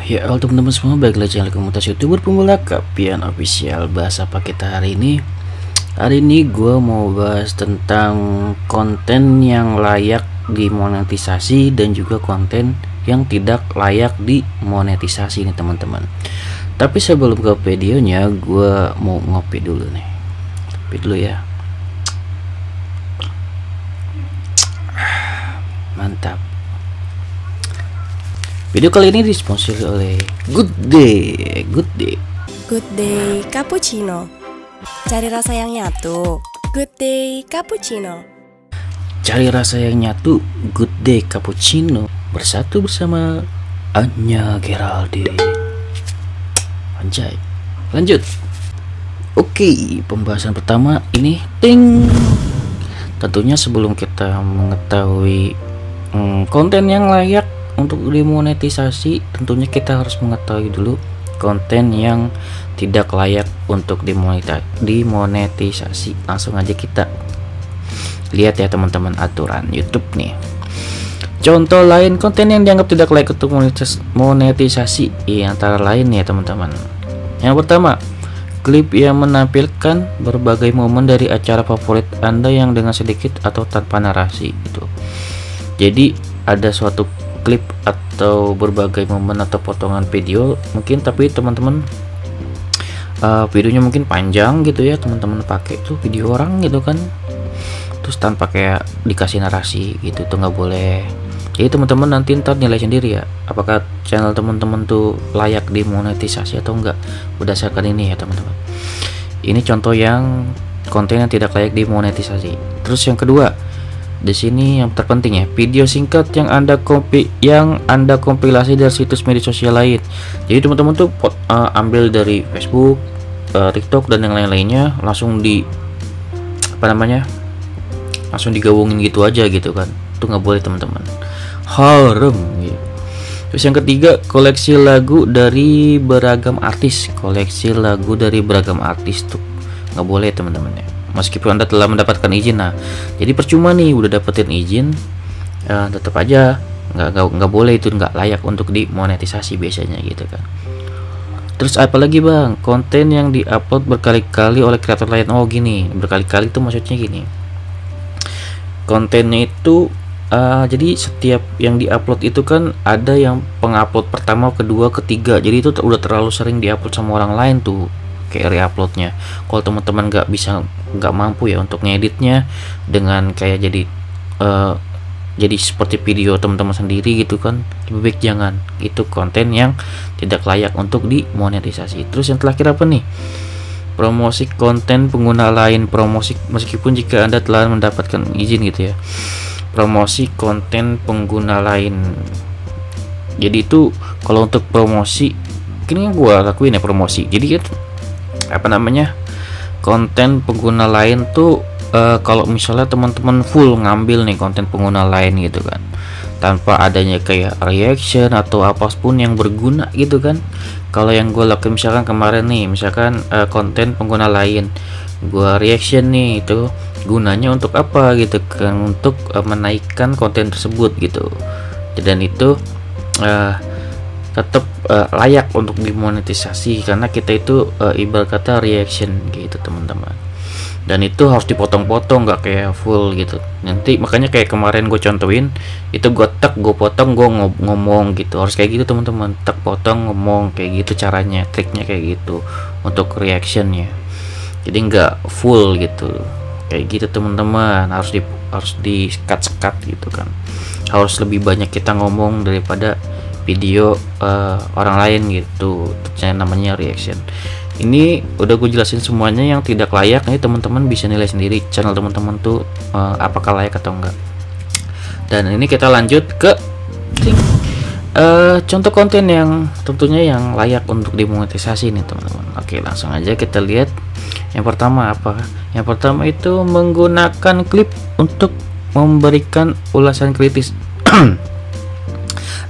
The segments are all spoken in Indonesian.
Ya halo teman-teman semua, balik lagi channel komunitas youtuber pemula Kapian Official. Bahas apa kita hari ini? Hari ini gue mau bahas tentang konten yang layak dimonetisasi dan juga konten yang tidak layak dimonetisasi nih teman-teman. Tapi sebelum ke videonya, gue mau ngopi dulu nih. Ngopi dulu ya. Mantap. Video kali ini disponsori oleh Good Day Cappuccino. Cari rasa yang nyatu. Good Day Cappuccino. Cari rasa yang nyatu, Good Day Cappuccino. Bersatu bersama Anya Geraldine. Anjay. Lanjut. Oke, pembahasan pertama ini ting. Tentunya sebelum kita mengetahui konten yang layak untuk dimonetisasi, tentunya kita harus mengetahui dulu konten yang tidak layak untuk dimonetisasi. Langsung aja kita lihat ya teman-teman aturan YouTube nih. Contoh lain konten yang dianggap tidak layak untuk monetisasi antara lain ya teman-teman. Yang pertama, klip yang menampilkan berbagai momen dari acara favorit Anda yang dengan sedikit atau tanpa narasi itu. Jadi ada suatu klip atau berbagai momen atau potongan video mungkin, tapi teman-teman videonya mungkin panjang gitu ya, teman-teman pakai tuh video orang gitu kan, terus tanpa kayak dikasih narasi gitu, tuh nggak boleh. Jadi teman-teman nanti ntar nilai sendiri ya, apakah channel teman-teman tuh layak dimonetisasi atau enggak berdasarkan ini ya teman-teman. Ini contoh yang konten yang tidak layak dimonetisasi. Terus yang kedua, di sini yang terpenting ya, video singkat yang Anda kompilasi dari situs media sosial lain. Jadi teman-teman tuh ambil dari Facebook, TikTok dan yang lain-lainnya, langsung langsung digabungin gitu aja gitu kan. Itu nggak boleh teman-teman, haram gitu. Terus yang ketiga, koleksi lagu dari beragam artis. Koleksi lagu dari beragam artis tuh nggak boleh teman-teman ya, meskipun Anda telah mendapatkan izin. Nah, jadi percuma nih udah dapetin izin, tetap aja nggak boleh, itu nggak layak untuk dimonetisasi biasanya gitu kan. Terus apalagi bang, konten yang diupload berkali-kali oleh kreator lain. Oh gini, berkali-kali itu maksudnya gini, kontennya itu jadi setiap yang diupload itu kan ada yang pengupload pertama, kedua, ketiga, jadi itu udah terlalu sering diupload sama orang lain tuh kayak reuploadnya. Kalau teman-teman nggak mampu ya untuk ngeditnya dengan kayak jadi seperti video teman-teman sendiri gitu kan, lebih baik jangan. Itu konten yang tidak layak untuk dimonetisasi. Terus yang terakhir apa nih? Promosi konten pengguna lain. Promosi meskipun jika Anda telah mendapatkan izin gitu ya, promosi konten pengguna lain. Jadi itu kalau untuk promosi, ini yang gua lakuin ya promosi. Jadi kan konten pengguna lain tuh kalau misalnya teman-teman full ngambil nih konten pengguna lain gitu kan, tanpa adanya kayak reaction atau apapun yang berguna gitu kan. Kalau yang gue lakukan misalkan kemarin nih, misalkan konten pengguna lain gue reaction nih, itu gunanya untuk apa gitu kan, untuk menaikkan konten tersebut gitu, dan itu tetap layak untuk dimonetisasi karena kita itu ibarat kata reaction gitu teman-teman, dan itu harus dipotong-potong, nggak kayak full gitu. Nanti makanya kayak kemarin gue contohin itu, gue potong, gue ngomong gitu, harus kayak gitu teman-teman, potong ngomong kayak gitu caranya, triknya kayak gitu untuk reactionnya. Jadi nggak full gitu, kayak gitu teman-teman, harus di sekat gitu kan, harus lebih banyak kita ngomong daripada video orang lain gitu, namanya reaction. Ini udah gue jelasin semuanya yang tidak layak. Nih teman-teman bisa nilai sendiri channel teman-teman tuh apakah layak atau enggak. Dan ini kita lanjut ke contoh konten yang tentunya yang layak untuk dimonetisasi nih teman-teman. Oke, langsung aja kita lihat. Yang pertama apa? Yang pertama itu menggunakan klip untuk memberikan ulasan kritis.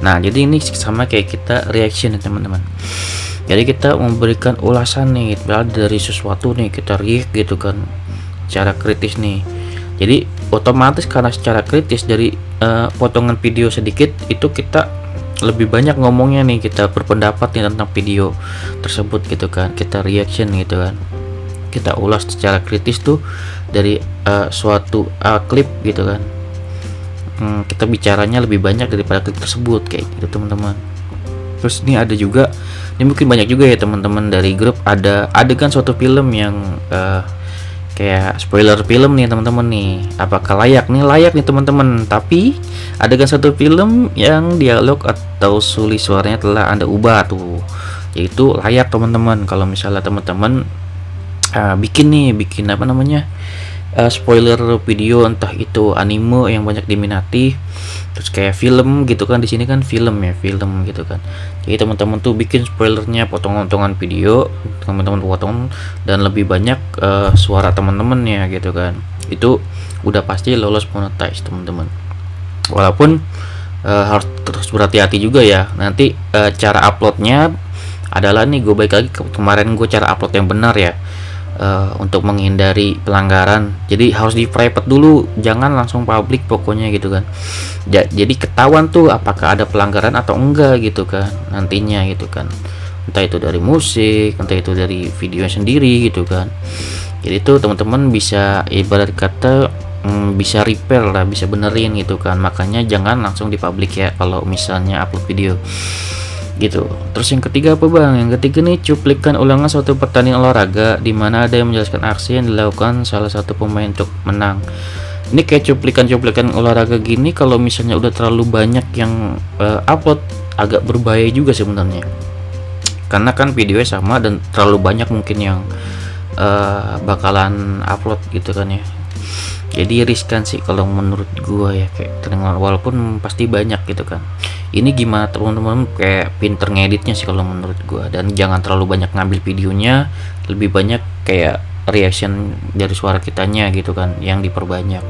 Nah, jadi ini sama kayak kita reaction ya teman-teman. Jadi kita memberikan ulasan nih, dari sesuatu nih kita react gitu kan, secara kritis nih. Jadi otomatis karena secara kritis dari potongan video sedikit itu kita lebih banyak ngomongnya nih, kita berpendapat nih tentang video tersebut gitu kan, kita reaction gitu kan, kita ulas secara kritis tuh dari suatu klip gitu kan. Kita bicaranya lebih banyak daripada klip tersebut kayak gitu teman-teman. Terus ini ada juga, ini mungkin banyak juga ya teman-teman dari grup, ada adegan suatu film yang kayak spoiler film nih teman-teman nih, apakah layak nih teman-teman, tapi adegan satu film yang dialog atau sulis suaranya telah Anda ubah tuh, yaitu layak teman-teman. Kalau misalnya teman-teman bikin apa namanya spoiler video, entah itu anime yang banyak diminati, terus kayak film gitu kan, di sini kan film gitu kan, jadi teman-teman tuh bikin spoilernya potongan-potongan video, teman-teman potong dan lebih banyak suara teman-temannya gitu kan, itu udah pasti lolos monetize teman-teman. Walaupun harus terus berhati-hati juga ya, nanti cara uploadnya adalah nih, gue balik lagi kemarin gue cara upload yang benar ya. Untuk menghindari pelanggaran, jadi harus di private dulu, jangan langsung publik pokoknya gitu kan. Jadi ketahuan tuh apakah ada pelanggaran atau enggak gitu kan nantinya gitu kan, entah itu dari musik, entah itu dari video sendiri gitu kan. Jadi tuh teman-teman bisa ibarat kata bisa repair lah, bisa benerin gitu kan. Makanya jangan langsung di publik ya kalau misalnya upload video gitu. Terus yang ketiga apa bang? Yang ketiga nih, cuplikan ulangan suatu pertandingan olahraga di mana ada yang menjelaskan aksi yang dilakukan salah satu pemain untuk menang. Ini kayak cuplikan olahraga gini, kalau misalnya udah terlalu banyak yang upload, agak berbahaya juga sebenarnya, karena kan videonya sama dan terlalu banyak mungkin yang bakalan upload gitu kan ya. Jadi riskan sih kalau menurut gua ya, kayak terdengar walaupun pasti banyak gitu kan. Ini gimana teman-teman, kayak pinter ngeditnya sih kalau menurut gua, dan jangan terlalu banyak ngambil videonya, lebih banyak kayak reaction dari suara kitanya gitu kan yang diperbanyak.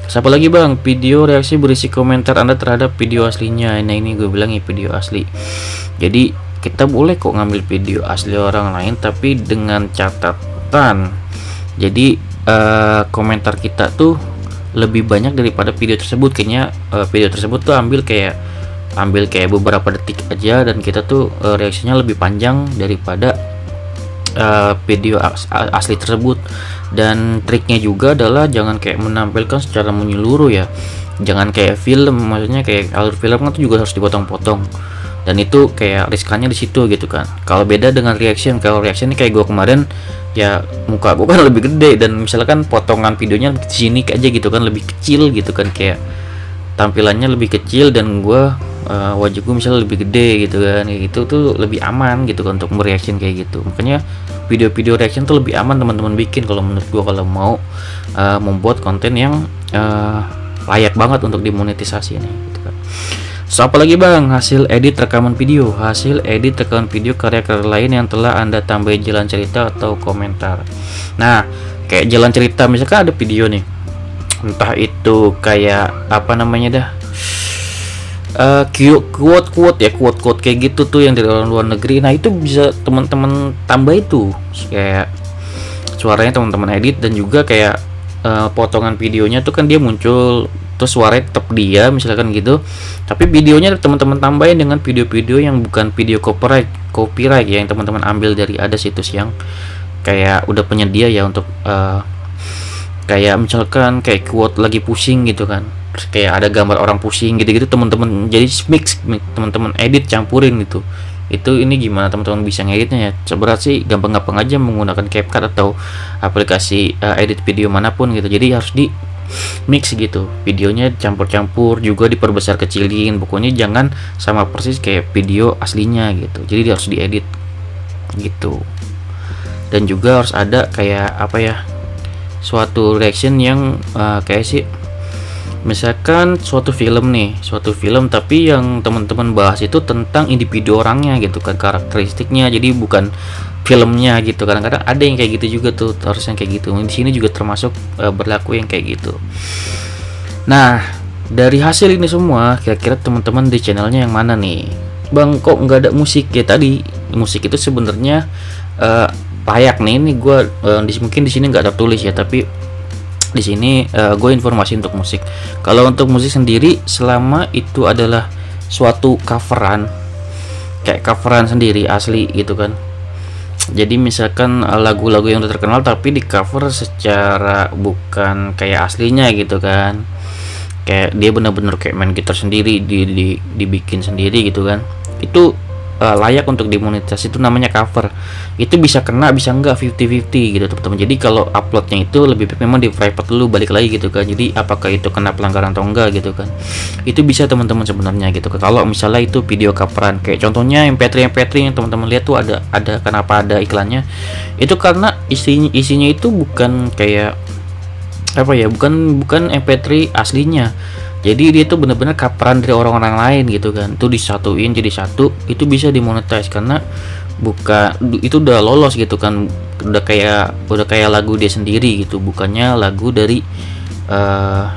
Siapa lagi bang? Video reaksi berisi komentar Anda terhadap video aslinya. Nah ini gue bilang ya, video asli. Jadi kita boleh kok ngambil video asli orang lain, tapi dengan catatan, jadi komentar kita tuh lebih banyak daripada video tersebut. Kayaknya video tersebut tuh ambil kayak beberapa detik aja, dan kita tuh reaksinya lebih panjang daripada video asli tersebut. Dan triknya juga adalah jangan kayak menampilkan secara menyeluruh ya, jangan kayak film, maksudnya kayak alur film kan tuh juga harus dipotong-potong, dan itu kayak riskannya di situ gitu kan. Kalau beda dengan reaction, kalau reaction ini kayak gue kemarin ya, muka gue kan lebih gede, dan misalkan potongan videonya di sini aja gitu kan, lebih kecil gitu kan, kayak tampilannya lebih kecil, dan gue wajah gue misalnya lebih gede gitu kan, itu tuh lebih aman gitu kan untuk mereaction kayak gitu. Makanya video-video reaction tuh lebih aman teman-teman bikin kalau menurut gue, kalau mau membuat konten yang layak banget untuk dimonetisasi nih gitu kan. So, apa lagi bang? Hasil edit rekaman video karya-karya lain yang telah Anda tambahin jalan cerita atau komentar. Nah, kayak jalan cerita, misalkan ada video nih, entah itu kayak apa namanya dah, quote kayak gitu tuh yang dari orang luar negeri. Nah itu bisa teman-teman tambah itu, kayak suaranya teman-teman edit, dan juga kayak potongan videonya tuh kan dia muncul, terus suaranya tetap dia misalkan gitu, tapi videonya teman-teman tambahin dengan video-video yang bukan video copyright ya, yang teman-teman ambil dari ada situs yang kayak udah penyedia ya, untuk kayak misalkan kayak quote lagi pusing gitu kan, terus kayak ada gambar orang pusing gitu-gitu, teman-teman jadi mix, teman-teman edit campurin gitu. Itu ini gimana teman-teman bisa ngeditnya ya? Sebenarnya sih gampang-gampang aja menggunakan CapCut atau aplikasi edit video manapun gitu. Jadi harus di mix gitu, videonya campur-campur, juga diperbesar kecilin, pokoknya jangan sama persis kayak video aslinya gitu. Jadi harus diedit gitu. Dan juga harus ada kayak apa ya, suatu reaction yang kayak sih, misalkan suatu film tapi yang teman-teman bahas itu tentang individu orangnya gitu kan, karakteristiknya, jadi bukan filmnya gitu. Kadang-kadang ada yang kayak gitu juga tuh, harusnya kayak gitu. Di sini juga termasuk berlaku yang kayak gitu. Nah, dari hasil ini semua, kira-kira teman-teman di channelnya yang mana nih bang? Kok nggak ada musik ya? Tadi musik itu sebenarnya layak nih. Ini gue mungkin di sini nggak tertulis ya, tapi di sini gue informasi untuk musik. Kalau untuk musik sendiri, selama itu adalah suatu coveran, kayak coveran sendiri asli gitu kan. Jadi misalkan lagu-lagu yang udah terkenal tapi di cover secara bukan kayak aslinya gitu kan, kayak dia bener-bener kayak main gitar sendiri, dibikin sendiri gitu kan, itu layak untuk dimonetize. Itu namanya cover. Itu bisa kena bisa enggak, 50-50 gitu teman-teman. Jadi kalau uploadnya itu lebih baik memang di private dulu, balik lagi gitu kan. Jadi apakah itu kena pelanggaran atau enggak gitu kan, itu bisa teman-teman sebenarnya gitu. Kalau misalnya itu video coveran, kayak contohnya MP3 yang teman-teman lihat tuh ada kenapa ada iklannya, itu karena isinya itu bukan kayak apa ya, bukan MP3 aslinya. Jadi dia tuh bener-bener coveran dari orang-orang lain gitu kan. Itu disatuin jadi satu, itu bisa dimonetize karena itu udah lolos gitu kan. Udah kayak lagu dia sendiri gitu, bukannya lagu dari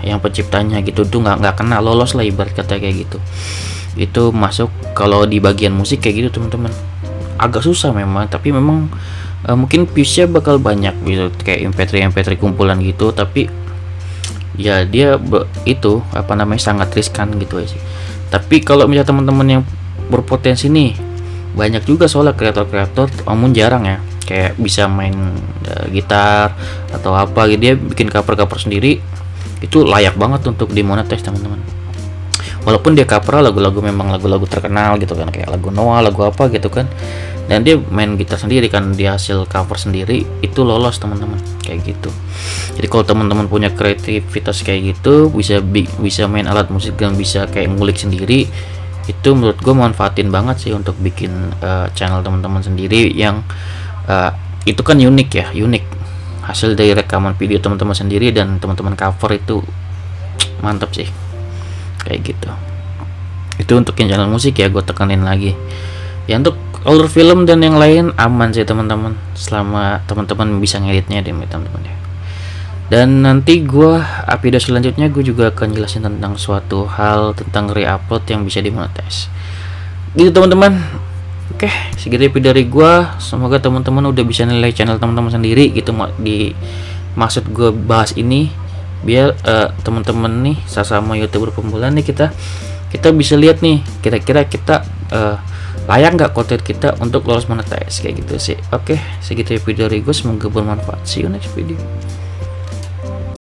yang penciptanya gitu. Tuh nggak kena lolos lah ibarat kata kayak gitu. Itu masuk kalau di bagian musik kayak gitu teman-teman. Agak susah memang, tapi memang mungkin viewsnya bakal banyak gitu, kayak MP3 kumpulan gitu. Tapi ya dia itu apa namanya, sangat riskan gitu aja sih. Tapi kalau misalnya teman-teman yang berpotensi nih, banyak juga soalnya kreator-kreator, namun jarang ya, kayak bisa main gitar atau apa gitu, dia bikin cover sendiri, itu layak banget untuk dimonetize teman-teman. Walaupun dia cover lagu-lagu memang lagu-lagu terkenal gitu kan, kayak lagu Noah, lagu apa gitu kan, dan dia main gitar sendiri kan, dia hasil cover sendiri, itu lolos teman-teman kayak gitu. Jadi kalau teman-teman punya kreativitas kayak gitu, bisa main alat musik dan bisa kayak ngulik sendiri, itu menurut gue manfaatin banget sih untuk bikin channel teman-teman sendiri yang itu kan unik ya, unik hasil dari rekaman video teman-teman sendiri dan teman-teman cover, itu mantap sih kayak gitu. Itu untuk yang channel musik ya, gue tekanin lagi ya. Untuk alur film dan yang lain aman sih teman-teman, selama teman-teman bisa ngeditnya deh teman-teman ya. Dan nanti gue video selanjutnya gue juga akan jelasin tentang suatu hal tentang re-upload yang bisa dimonetize gitu teman-teman. Oke, segitu video dari gue. Semoga teman-teman udah bisa nilai channel teman-teman sendiri gitu. Maksud gue bahas ini biar teman-teman nih sama YouTuber pemula nih, kita bisa lihat nih kira-kira kita layak nggak konten kita untuk lolos monetize kayak gitu sih. Oke, segitu video dari gue, semoga bermanfaat. See you next video.